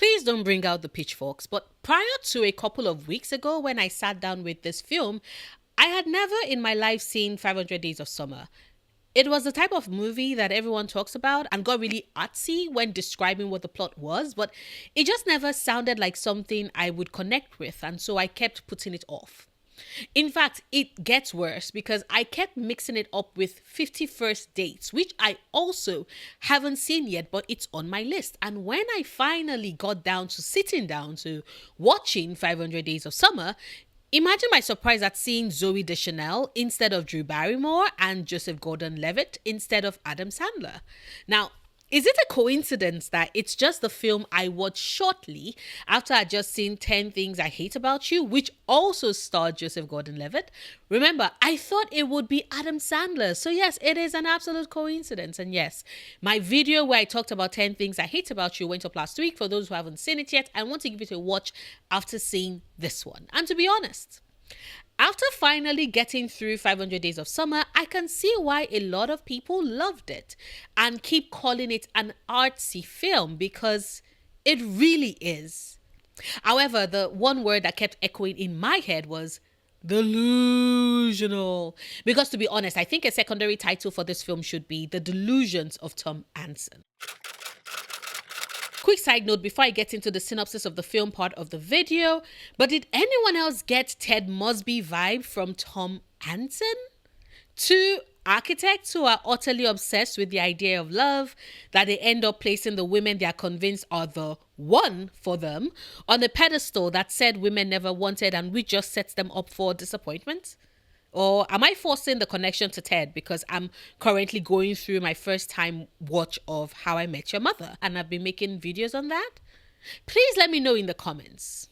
Please don't bring out the pitchforks, but prior to a couple of weeks ago when I sat down with this film, I had never in my life seen 500 Days of Summer. It was the type of movie that everyone talks about and got really artsy when describing what the plot was, but it just never sounded like something I would connect with, and so I kept putting it off. In fact, it gets worse because I kept mixing it up with 51st Dates, which I also haven't seen yet, but it's on my list. And when I finally got down to sitting down to watching 500 Days of Summer, imagine my surprise at seeing Zoe Deschanel instead of Drew Barrymore and Joseph Gordon-Levitt instead of Adam Sandler. Now, is it a coincidence that it's just the film I watched shortly after I'd just seen 10 Things I Hate About You, which also starred Joseph Gordon-Levitt? Remember, I thought it would be Adam Sandler. So yes, it is an absolute coincidence. And yes, my video where I talked about 10 Things I Hate About You went up last week. For those who haven't seen it yet, I want to give it a watch after seeing this one. And to be honest, after finally getting through 500 Days of Summer, I can see why a lot of people loved it and keep calling it an artsy film because it really is. However, the one word that kept echoing in my head was delusional. Because to be honest, I think a secondary title for this film should be The Delusions of Tom Anson. Quick side note before I get into the synopsis of the film part of the video, but did anyone else get Ted Mosby vibe from Tom Anson? Two architects who are utterly obsessed with the idea of love, that they end up placing the women they are convinced are the one for them on a pedestal that said women never wanted and which just sets them up for disappointment? Or am I forcing the connection to Ted because I'm currently going through my first time watch of How I Met Your Mother and I've been making videos on that? Please let me know in the comments.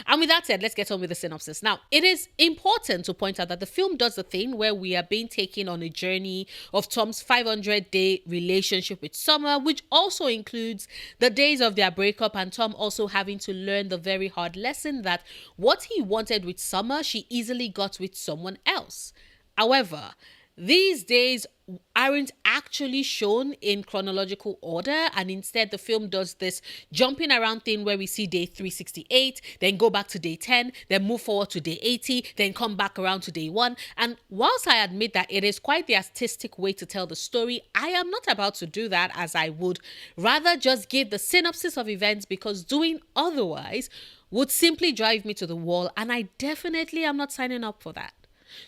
And with that said, let's get on with the synopsis. Now, it is important to point out that the film does the thing where we are being taken on a journey of Tom's 500-day relationship with Summer, which also includes the days of their breakup and Tom also having to learn the very hard lesson that what he wanted with Summer, she easily got with someone else. However, these days aren't actually shown in chronological order, and instead the film does this jumping around thing where we see day 368, then go back to day 10, then move forward to day 80, then come back around to day 1. And whilst I admit that it is quite the artistic way to tell the story, I am not about to do that, as I would rather just give the synopsis of events, because doing otherwise would simply drive me to the wall, and I definitely am not signing up for that.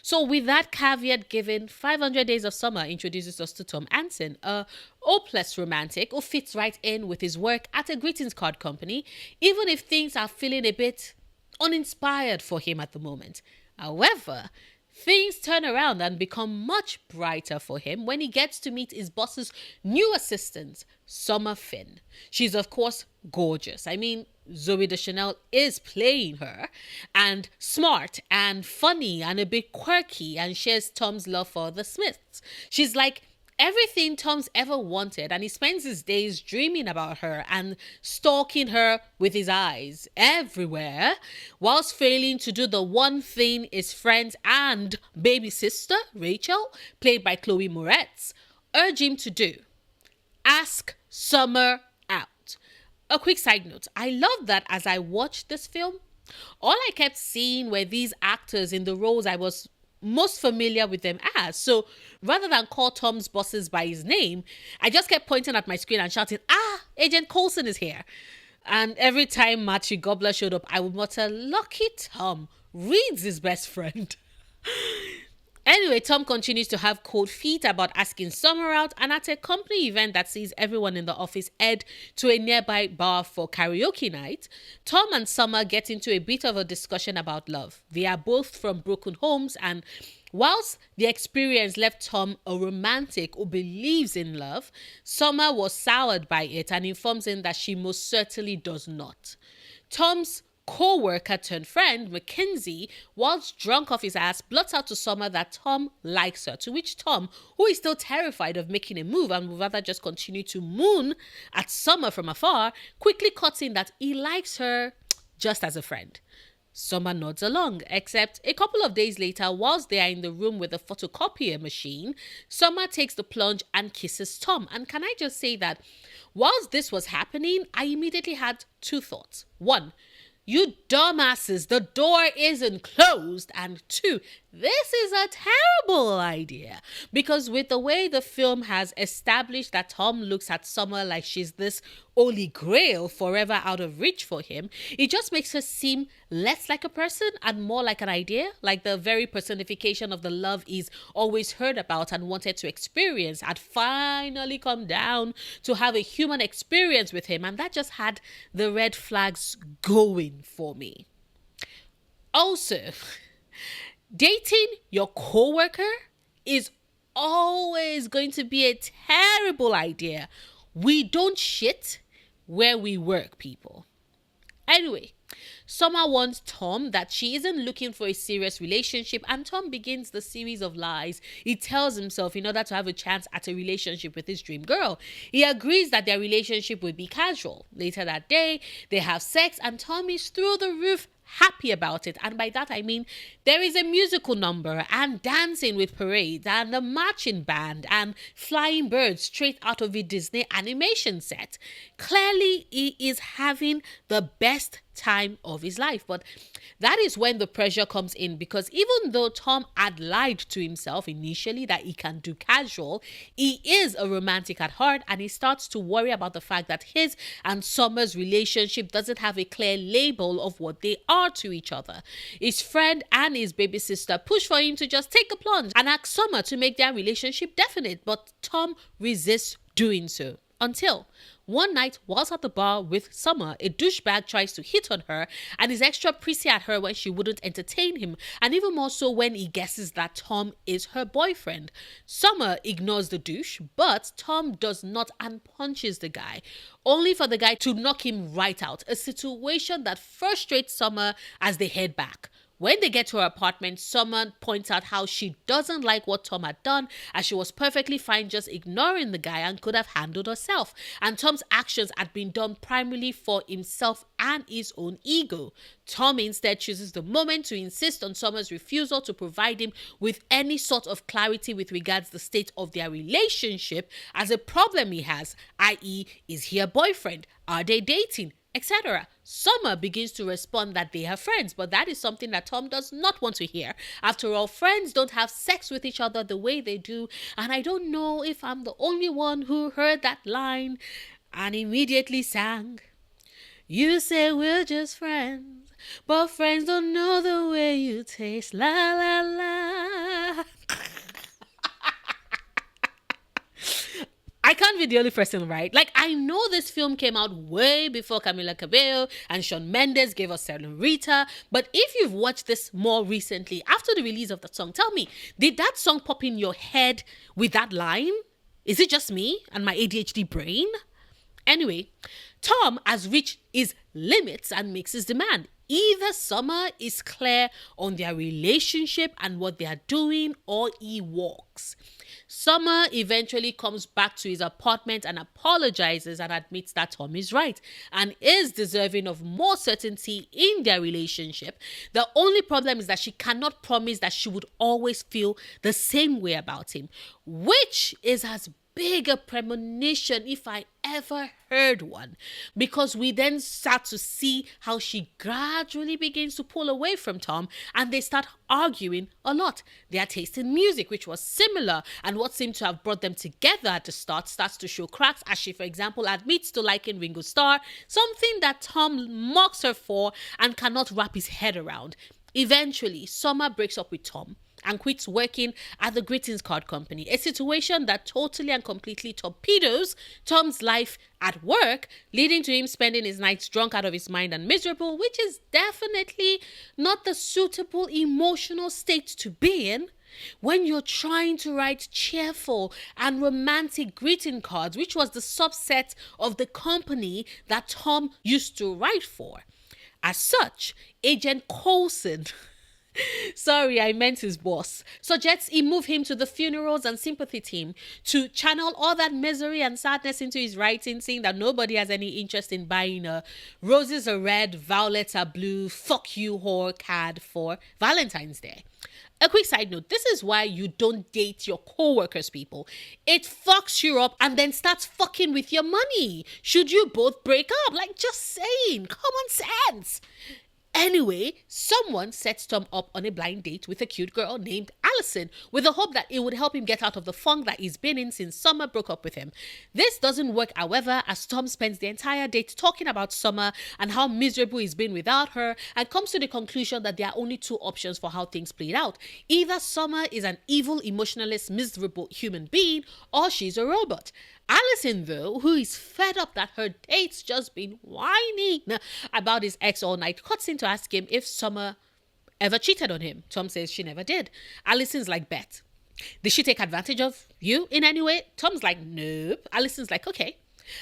So with that caveat given, 500 Days of Summer introduces us to Tom Anson, a hopeless romantic who fits right in with his work at a greetings card company, even if things are feeling a bit uninspired for him at the moment. However, things turn around and become much brighter for him when he gets to meet his boss's new assistant, Summer Finn. She's of course gorgeous. I mean, Zoe Deschanel is playing her, and smart and funny and a bit quirky, and shares Tom's love for the Smiths. She's like everything Tom's ever wanted, and he spends his days dreaming about her and stalking her with his eyes everywhere, whilst failing to do the one thing his friends and baby sister, Rachel, played by Chloe Moretz, urge him to do: ask Summer out. A quick side note, I love that as I watched this film, all I kept seeing were these actors in the roles I was most familiar with them as. So rather than call Tom's bosses by his name, I just kept pointing at my screen and shouting, Agent Coulson is here. And every time Matthew Gobler showed up, I would mutter, lucky Tom, Reed's his best friend. Anyway, Tom continues to have cold feet about asking Summer out, and at a company event that sees everyone in the office head to a nearby bar for karaoke night, Tom and Summer get into a bit of a discussion about love. They are both from broken homes, and whilst the experience left Tom a romantic who believes in love, Summer was soured by it and informs him that she most certainly does not. Tom's co-worker turned friend, Mackenzie, whilst drunk off his ass, blurts out to Summer that Tom likes her, to which Tom, who is still terrified of making a move and would rather just continue to moon at Summer from afar, quickly cuts in that he likes her just as a friend. Summer nods along, except a couple of days later, whilst they are in the room with the photocopier machine, Summer takes the plunge and kisses Tom. And can I just say that whilst this was happening, I immediately had two thoughts. One, you dumbasses, the door isn't closed. And two, this is a terrible idea. Because with the way the film has established that Tom looks at Summer like she's this holy grail forever out of reach for him, it just makes her seem less like a person and more like an idea, like the very personification of the love he's always heard about and wanted to experience had finally come down to have a human experience with him, and that just had the red flags going for me. Also, dating your coworker is always going to be a terrible idea. We don't shit where we work, people. Anyway, Summer warns Tom that she isn't looking for a serious relationship, and Tom begins the series of lies he tells himself in order to have a chance at a relationship with his dream girl. He agrees that their relationship would be casual. Later that day, they have sex, and Tom is through the roof happy about it. And by that I mean there is a musical number and dancing with parades and a marching band and flying birds straight out of a Disney animation set. Clearly he is having the best time of his life. But that is when the pressure comes in, because even though Tom had lied to himself initially that he can do casual, he is a romantic at heart, and he starts to worry about the fact that his and Summer's relationship doesn't have a clear label of what they are to each other. His friend and his baby sister push for him to just take a plunge and ask Summer to make their relationship definite, but Tom resists doing so. Until one night, whilst at the bar with Summer, a douchebag tries to hit on her and is extra prissy at her when she wouldn't entertain him, and even more so when he guesses that Tom is her boyfriend. Summer ignores the douche, but Tom does not and punches the guy, only for the guy to knock him right out, a situation that frustrates Summer as they head back. When they get to her apartment, Summer points out how she doesn't like what Tom had done, as she was perfectly fine just ignoring the guy and could have handled herself. And Tom's actions had been done primarily for himself and his own ego. Tom instead chooses the moment to insist on Summer's refusal to provide him with any sort of clarity with regards to the state of their relationship as a problem he has, i.e., is he a boyfriend? Are they dating? Etc. Summer begins to respond that they are friends, but that is something that Tom does not want to hear. After all, friends don't have sex with each other the way they do, and I don't know if I'm the only one who heard that line and immediately sang, "You say we're just friends, but friends don't know the way you taste, la la la." I can't be the only person, right? Like, I know this film came out way before Camila Cabello and Shawn Mendes gave us Senorita, but if you've watched this more recently, after the release of that song, tell me, did that song pop in your head with that line? Is it just me and my ADHD brain? Anyway, Tom has reached his limits and makes his demand. Either Summer is clear on their relationship and what they are doing, or he walks. Summer eventually comes back to his apartment and apologizes and admits that Tom is right and is deserving of more certainty in their relationship. The only problem is that she cannot promise that she would always feel the same way about him, which is as big a premonition if I ever heard one, because we then start to see how she gradually begins to pull away from Tom and they start arguing a lot. Their taste in music, which was similar, and what seemed to have brought them together at the start, starts to show cracks, as she, for example, admits to liking Ringo Starr, something that Tom mocks her for and cannot wrap his head around. Eventually, Summer breaks up with Tom and quits working at the greetings card company, a situation that totally and completely torpedoes Tom's life at work, leading to him spending his nights drunk out of his mind and miserable, which is definitely not the suitable emotional state to be in when you're trying to write cheerful and romantic greeting cards, which was the subset of the company that Tom used to write for. As such, Agent Coulson Sorry, I meant his boss. Suggests he move him to the funerals and sympathy team to channel all that misery and sadness into his writing, saying that nobody has any interest in buying a roses are red, violets are blue, fuck you whore card for Valentine's Day. A quick side note, this is why you don't date your co-workers, people. It fucks you up and then starts fucking with your money. Should you both break up? Like, just saying, common sense. Anyway, someone sets Tom up on a blind date with a cute girl named Allison with the hope that it would help him get out of the funk that he's been in since Summer broke up with him. This doesn't work, however, as Tom spends the entire date talking about Summer and how miserable he's been without her and comes to the conclusion that there are only two options for how things played out. Either Summer is an evil, emotionless, miserable human being or she's a robot. Allison, though, who is fed up that her date's just been whining about his ex all night, cuts in to ask him if Summer ever cheated on him. Tom says she never did. Allison's like, bet. Did she take advantage of you in any way? Tom's like, nope. Allison's like, okay.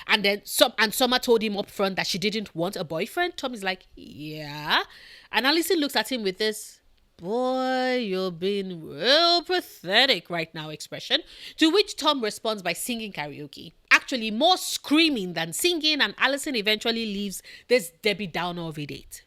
And then Summer told him up front that she didn't want a boyfriend. Tom is like, yeah. And Allison looks at him with this, boy, you're being real pathetic right now expression, to which Tom responds by singing karaoke. Actually, more screaming than singing, and Allison eventually leaves this Debbie Downer of a date.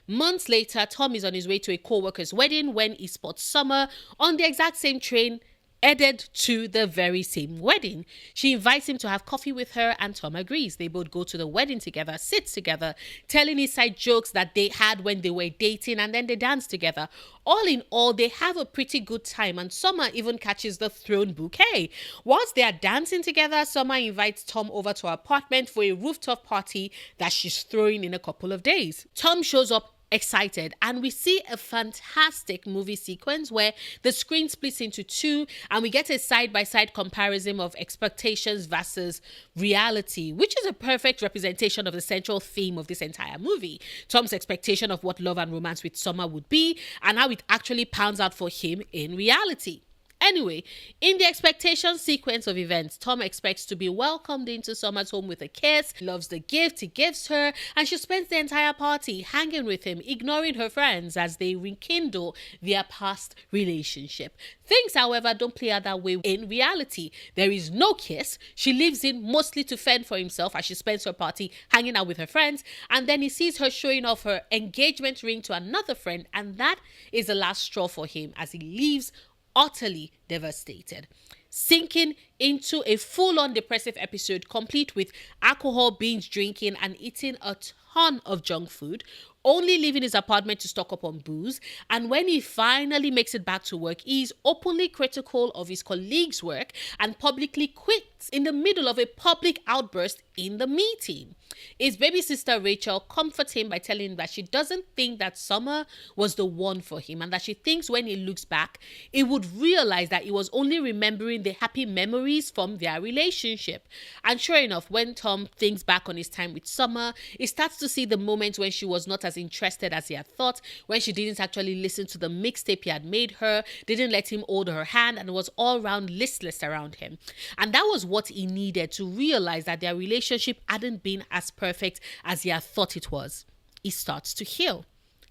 Months later, Tom is on his way to a co-worker's wedding when he spots Summer on the exact same train headed to the very same wedding. She invites him to have coffee with her and Tom agrees. They both go to the wedding together, sit together, telling inside jokes that they had when they were dating, and then they dance together. All in all, they have a pretty good time and Summer even catches the thrown bouquet. Whilst they are dancing together, Summer invites Tom over to her apartment for a rooftop party that she's throwing in a couple of days. Tom shows up excited and we see a fantastic movie sequence where the screen splits into two and we get a side-by-side comparison of expectations versus reality, which is a perfect representation of the central theme of this entire movie. Tom's expectation of what love and romance with Summer would be and how it actually pans out for him in reality. Anyway, in the expectation sequence of events, Tom expects to be welcomed into Summer's home with a kiss, loves the gift he gives her, and she spends the entire party hanging with him, ignoring her friends as they rekindle their past relationship. Things, however, don't play out that way in reality. There is no kiss. She leaves him mostly to fend for himself as she spends her party hanging out with her friends, and then he sees her showing off her engagement ring to another friend, and that is the last straw for him as he leaves utterly devastated, sinking into a full-on depressive episode complete with alcohol, binge drinking and eating a ton of junk food, only leaving his apartment to stock up on booze. And when he finally makes it back to work, he is openly critical of his colleagues' work and publicly quits in the middle of a public outburst in the meeting. His baby sister Rachel comforts him by telling him that she doesn't think that Summer was the one for him and that she thinks when he looks back, he would realize that he was only remembering the happy memories from their relationship. And sure enough, when Tom thinks back on his time with Summer, he starts to see the moments when she was not as interested as he had thought, when she didn't actually listen to the mixtape he had made her, didn't let him hold her hand, and was all round listless around him. And that was what he needed to realize that their relationship hadn't been as perfect as he had thought it was. He starts to heal.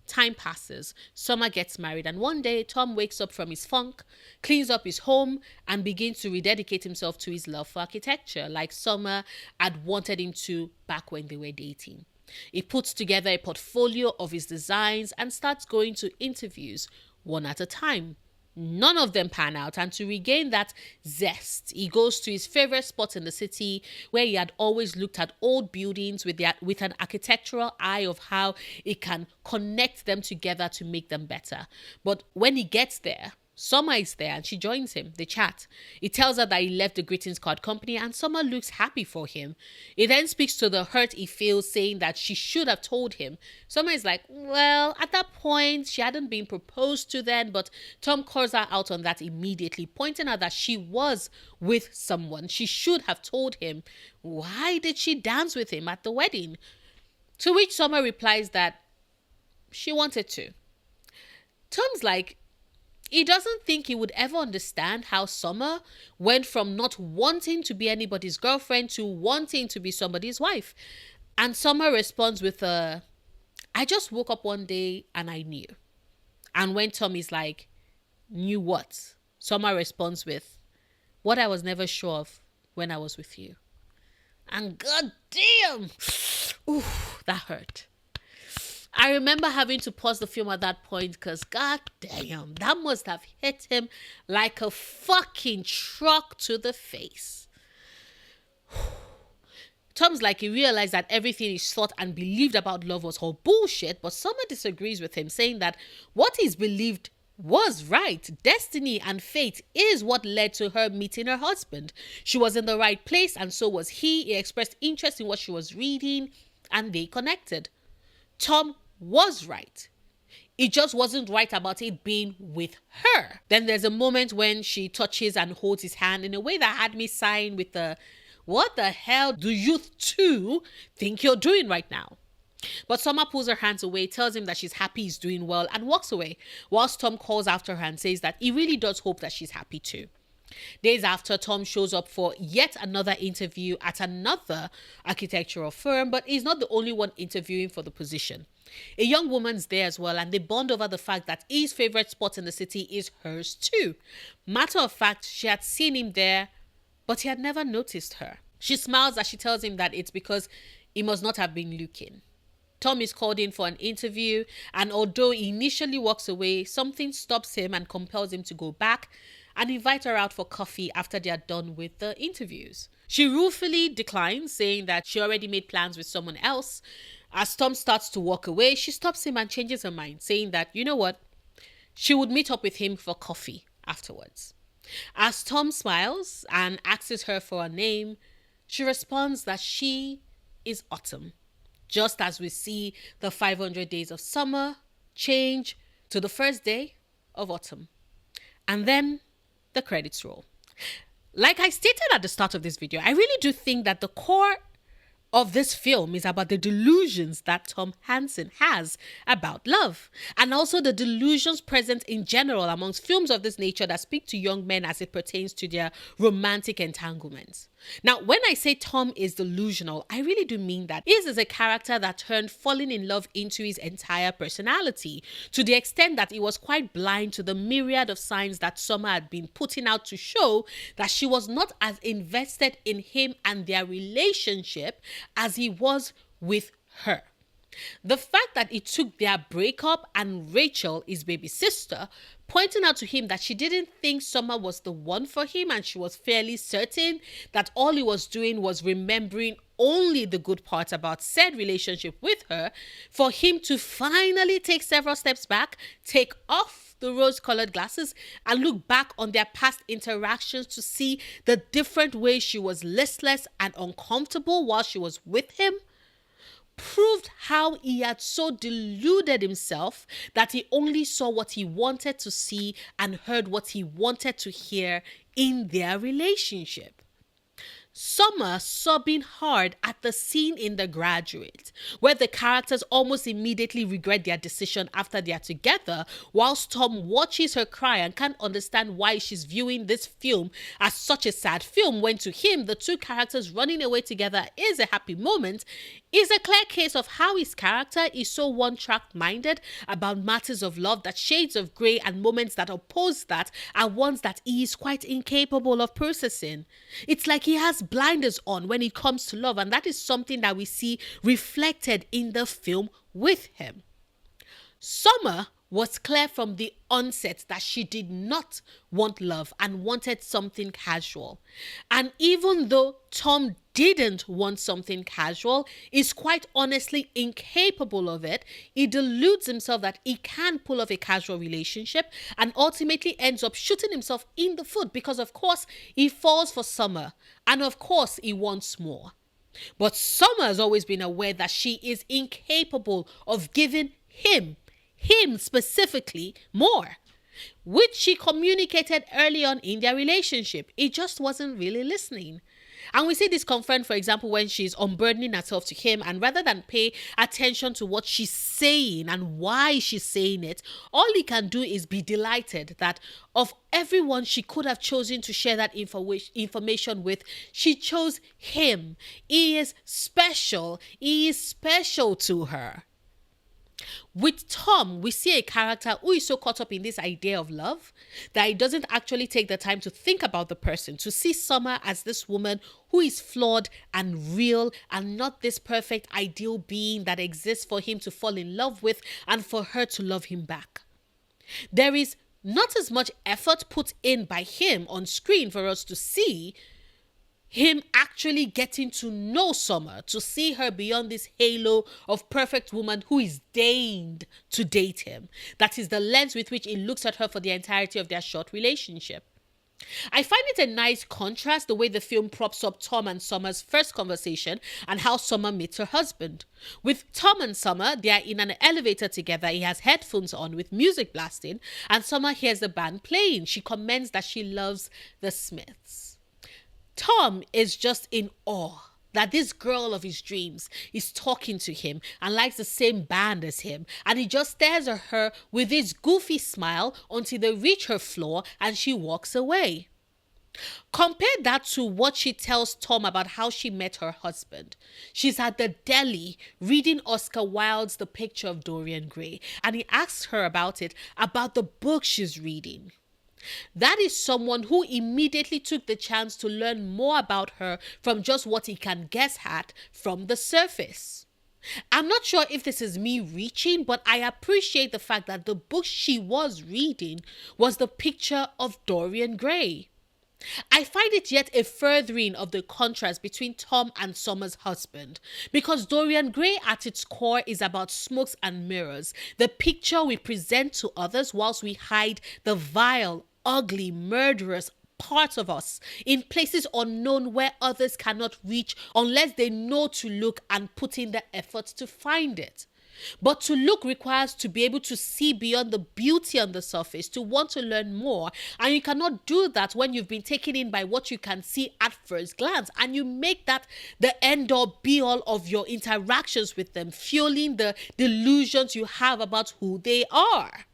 Time passes. Summer gets married, and one day Tom wakes up from his funk, cleans up his home, and begins to rededicate himself to his love for architecture, like Summer had wanted him to back when they were dating. He puts together a portfolio of his designs and starts going to interviews one at a time. None of them pan out, and to regain that zest, he goes to his favorite spot in the city where he had always looked at old buildings with an architectural eye of how it can connect them together to make them better. But when he gets there, Summer is there and she joins him. They chat. He tells her that he left the greetings card company and Summer looks happy for him. He then speaks to the hurt he feels, saying that she should have told him. Summer is like, well, at that point, she hadn't been proposed to then, but Tom calls her out on that immediately, pointing out that she was with someone. She should have told him. Why did she dance with him at the wedding? To which Summer replies that she wanted to. Tom's like, he doesn't think he would ever understand how Summer went from not wanting to be anybody's girlfriend to wanting to be somebody's wife. And Summer responds with I just woke up one day and I knew. And when Tom is like, knew what? Summer responds with, what I was never sure of when I was with you. And god damn, ooh, that hurt. I remember having to pause the film at that point because god damn, that must have hit him like a fucking truck to the face. Tom's like he realized that everything he thought and believed about love was all bullshit, but Summer disagrees with him, saying that what he's believed was right. Destiny and fate is what led to her meeting her husband. She was in the right place and so was he. He expressed interest in what she was reading and they connected. Tom was right. It just wasn't right about it being with her. Then there's a moment when she touches and holds his hand in a way that had me sighing with the, what the hell do you two think you're doing right now? But Summer pulls her hands away, tells him that she's happy he's doing well, and walks away, whilst Tom calls after her and says that he really does hope that she's happy too. Days after, Tom shows up for yet another interview at another architectural firm, but he's not the only one interviewing for the position. A young woman's there as well, and they bond over the fact that his favorite spot in the city is hers too. Matter of fact, she had seen him there, but he had never noticed her. She smiles as she tells him that it's because he must not have been looking. Tom is called in for an interview, and although he initially walks away, something stops him and compels him to go back and invite her out for coffee after they are done with the interviews. She ruefully declines, saying that she already made plans with someone else. As Tom starts to walk away, she stops him and changes her mind, saying that, you know what, she would meet up with him for coffee afterwards. As Tom smiles and asks her for a name, she responds that she is Autumn. Just as we see the 500 days of summer change to the first day of autumn. And then the credits roll. Like I stated at the start of this video, I really do think that the core of this film is about the delusions that Tom Hansen has about love, and also the delusions present in general amongst films of this nature that speak to young men as it pertains to their romantic entanglements. Now, when I say Tom is delusional, I really do mean that his is a character that turned falling in love into his entire personality, to the extent that he was quite blind to the myriad of signs that Summer had been putting out to show that she was not as invested in him and their relationship as he was with her. The fact that it took their breakup and Rachel, his baby sister, pointing out to him that she didn't think Summer was the one for him, and she was fairly certain that all he was doing was remembering only the good parts about said relationship with her, for him to finally take several steps back, take off the rose-colored glasses, and look back on their past interactions to see the different ways she was listless and uncomfortable while she was with him, proved how he had so deluded himself that he only saw what he wanted to see and heard what he wanted to hear in their relationship. Summer sobbing hard at the scene in The Graduate, where the characters almost immediately regret their decision after they are together, whilst Tom watches her cry and can't understand why she's viewing this film as such a sad film, when to him the two characters running away together is a happy moment, is a clear case of how his character is so one-track minded about matters of love that shades of grey and moments that oppose that are ones that he is quite incapable of processing. It's like he has blinders on when it comes to love, and that is something that we see reflected in the film with him. Summer was clear from the onset that she did not want love and wanted something casual. And even though Tom didn't want something casual, is quite honestly incapable of it, he deludes himself that he can pull off a casual relationship and ultimately ends up shooting himself in the foot because, of course, he falls for Summer and, of course, he wants more. But Summer has always been aware that she is incapable of giving him specifically, more, which she communicated early on in their relationship. He just wasn't really listening. And we see this confirmed, for example, when she's unburdening herself to him, and rather than pay attention to what she's saying and why she's saying it, all he can do is be delighted that of everyone she could have chosen to share that information with, she chose him. He is special. He is special to her. With Tom, we see a character who is so caught up in this idea of love that he doesn't actually take the time to think about the person, to see Summer as this woman who is flawed and real and not this perfect ideal being that exists for him to fall in love with and for her to love him back. There is not as much effort put in by him on screen for us to see him actually getting to know Summer, to see her beyond this halo of perfect woman who is deigned to date him. That is the lens with which he looks at her for the entirety of their short relationship. I find it a nice contrast the way the film props up Tom and Summer's first conversation and how Summer meets her husband. With Tom and Summer, they are in an elevator together. He has headphones on with music blasting, and Summer hears the band playing. She comments that she loves the Smiths. Tom is just in awe that this girl of his dreams is talking to him and likes the same band as him. And he just stares at her with this goofy smile until they reach her floor and she walks away. Compare that to what she tells Tom about how she met her husband. She's at the deli reading Oscar Wilde's The Picture of Dorian Gray, and he asks her about the book she's reading. That is someone who immediately took the chance to learn more about her from just what he can guess at from the surface. I'm not sure if this is me reaching, but I appreciate the fact that the book she was reading was The Picture of Dorian Gray. I find it yet a furthering of the contrast between Tom and Summer's husband, because Dorian Gray at its core is about smokes and mirrors, the picture we present to others whilst we hide the vile, ugly, murderous parts of us in places unknown where others cannot reach unless they know to look and put in the effort to find it. But to look requires to be able to see beyond the beauty on the surface, to want to learn more. And you cannot do that when you've been taken in by what you can see at first glance. And you make that the end all be all of your interactions with them, fueling the delusions you have about who they are.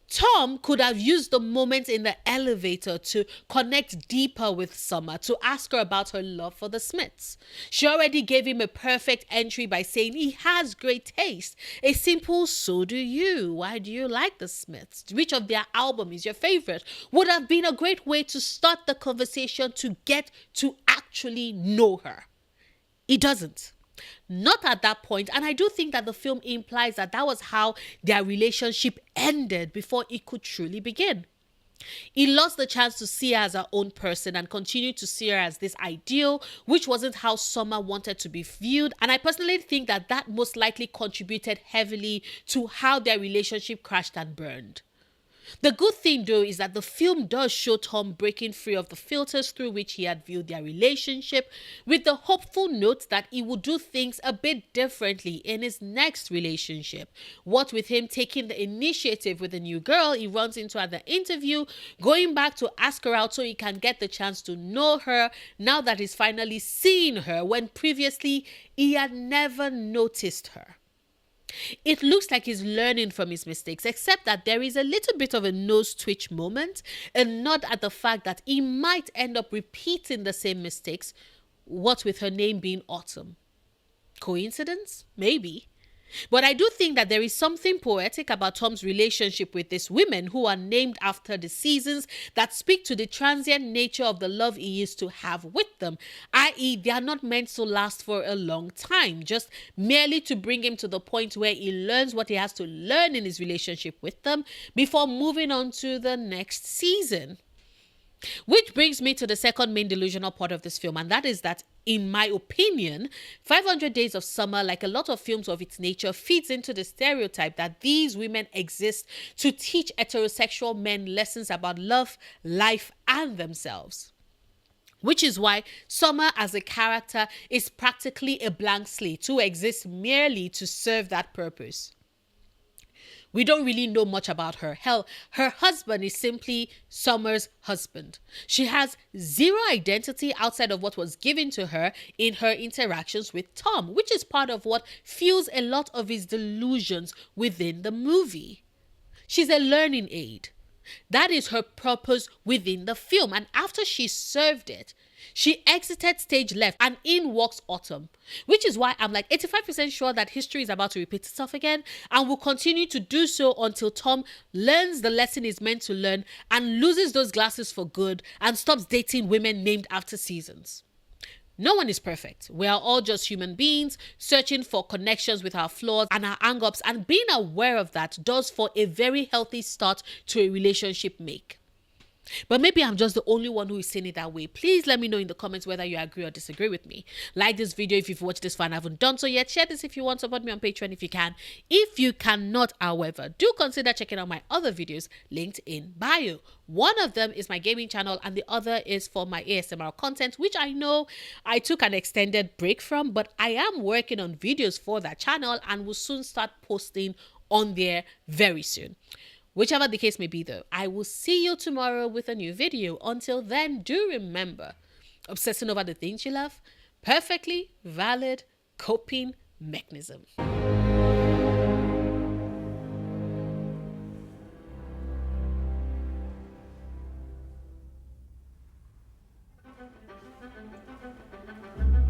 Tom could have used the moment in the elevator to connect deeper with Summer, to ask her about her love for the Smiths. She already gave him a perfect entry by saying he has great taste. A simple "so do you, why do you like the Smiths? Which of their album is your favorite?" would have been a great way to start the conversation to get to actually know her. He doesn't. Not at that point, and I do think that the film implies that that was how their relationship ended before it could truly begin. He lost the chance to see her as her own person and continued to see her as this ideal, which wasn't how Summer wanted to be viewed, and I personally think that that most likely contributed heavily to how their relationship crashed and burned. The good thing though is that the film does show Tom breaking free of the filters through which he had viewed their relationship, with the hopeful note that he would do things a bit differently in his next relationship. What with him taking the initiative with a new girl he runs into at the interview, going back to ask her out so he can get the chance to know her now that he's finally seen her when previously he had never noticed her. It looks like he's learning from his mistakes, except that there is a little bit of a nose twitch moment, a nod at the fact that he might end up repeating the same mistakes, what with her name being Autumn. Coincidence? Maybe. But I do think that there is something poetic about Tom's relationship with these women who are named after the seasons that speak to the transient nature of the love he used to have with them, i.e. they are not meant to last for a long time, just merely to bring him to the point where he learns what he has to learn in his relationship with them before moving on to the next season. Which brings me to the second main delusional part of this film, and that is that, in my opinion, 500 Days of Summer, like a lot of films of its nature, feeds into the stereotype that these women exist to teach heterosexual men lessons about love, life, and themselves. Which is why Summer as a character is practically a blank slate who exists merely to serve that purpose. We don't really know much about her. Hell, her husband is simply Summer's husband. She has zero identity outside of what was given to her in her interactions with Tom, which is part of what fuels a lot of his delusions within the movie. She's a learning aid. That is her purpose within the film. And after she served it, she exited stage left and in walks Autumn, which is why I'm like 85% sure that history is about to repeat itself again and will continue to do so until Tom learns the lesson he's meant to learn and loses those glasses for good and stops dating women named after seasons. No one is perfect. We are all just human beings searching for connections with our flaws and our hang-ups, and being aware of that does for a very healthy start to a relationship make. But maybe I'm just the only one who is seeing it that way. Please let me know in the comments whether you agree or disagree with me. Like this video if you've watched this far and haven't done so yet. Share this if you want. Support me on Patreon if you can. If you cannot, however, do consider checking out my other videos linked in bio. One of them is my gaming channel and the other is for my ASMR content, which I know I took an extended break from, but I am working on videos for that channel and will soon start posting on there very soon. Whichever the case may be though, I will see you tomorrow with a new video. Until then, do remember, obsessing over the things you love, perfectly valid coping mechanism.